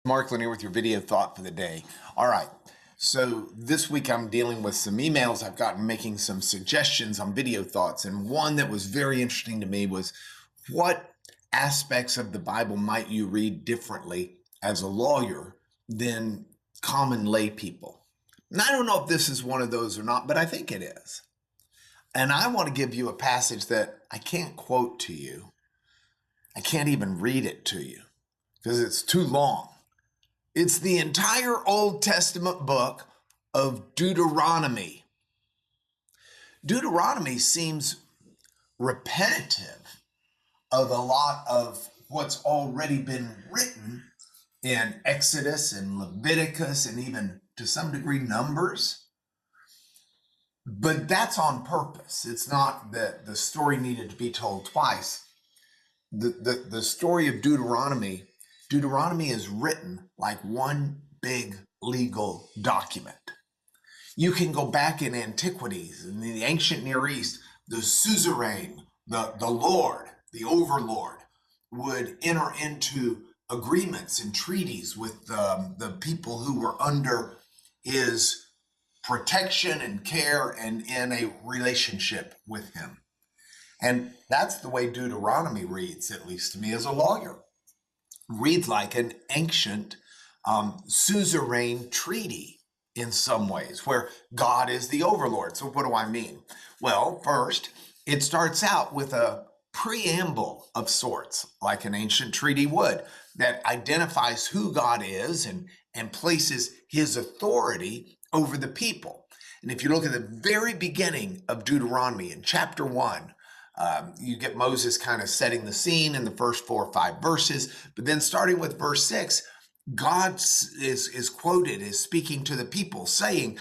Mark Lanier with your video thought for the day. All right, so this week I'm dealing with some emails I've gotten making some suggestions on video thoughts, and one that was very interesting to me was what aspects of the Bible might you read differently as a lawyer than common lay people? And I don't know if this is one of those or not, but I think it is. And I want to give you a passage that I can't quote to you. I can't even read it to you because it's too long. It's the entire Old Testament book of Deuteronomy. Deuteronomy seems repetitive of a lot of what's already been written in Exodus and Leviticus and even to some degree Numbers. But that's on purpose. It's not that the story needed to be told twice. The story of Deuteronomy is written like one big legal document. You can go back in antiquities, in the ancient Near East, the Suzerain, the Lord, the overlord, would enter into agreements and treaties with the people who were under his protection and care and in a relationship with him. And that's the way Deuteronomy reads, at least to me as a lawyer. Reads like an ancient Suzerain treaty in some ways, where God is the overlord. So what do I mean? Well, first, it starts out with a preamble of sorts, like an ancient treaty would, that identifies who God is and places his authority over the people. And if you look at the very beginning of Deuteronomy in chapter 1, you get Moses kind of setting the scene in the first 4 or 5 verses, but then starting with verse 6, God is quoted as speaking to the people saying,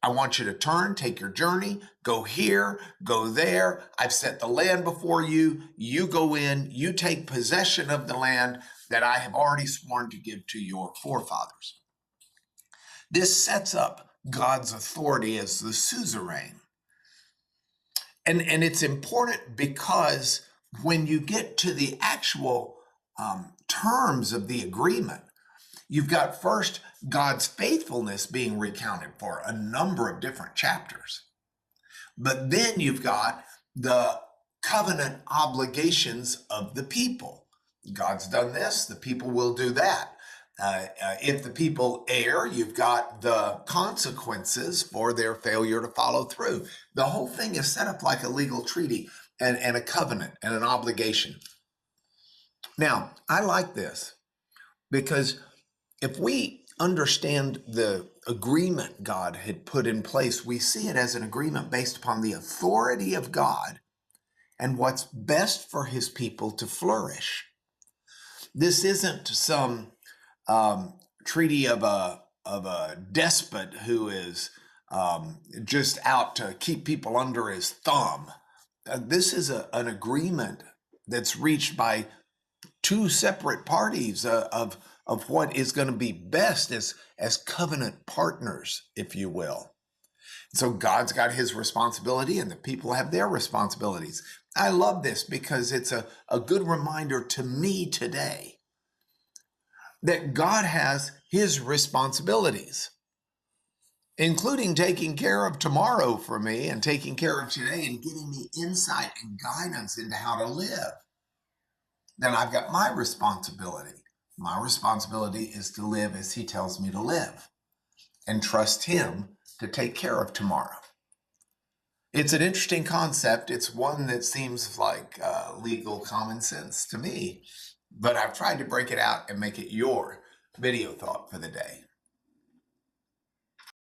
I want you to turn, take your journey, go here, go there. I've set the land before you. You go in, you take possession of the land that I have already sworn to give to your forefathers. This sets up God's authority as the suzerain. And it's important because when you get to the actual terms of the agreement, you've got first God's faithfulness being recounted for a number of different chapters. But then you've got the covenant obligations of the people. God's done this, the people will do that. If the people err, you've got the consequences for their failure to follow through. The whole thing is set up like a legal treaty and a covenant and an obligation. Now, I like this because if we understand the agreement God had put in place, we see it as an agreement based upon the authority of God and what's best for his people to flourish. This isn't some treaty of a despot who is just out to keep people under his thumb. This is an agreement that's reached by 2 separate parties of what is going to be best as covenant partners, if you will. So God's got his responsibility and the people have their responsibilities. I love this because it's a good reminder to me today that God has his responsibilities, including taking care of tomorrow for me and taking care of today and giving me insight and guidance into how to live. Then I've got my responsibility. My responsibility is to live as he tells me to live and trust him to take care of tomorrow. It's an interesting concept. It's one that seems like legal common sense to me, but I've tried to break it out and make it your video thought for the day.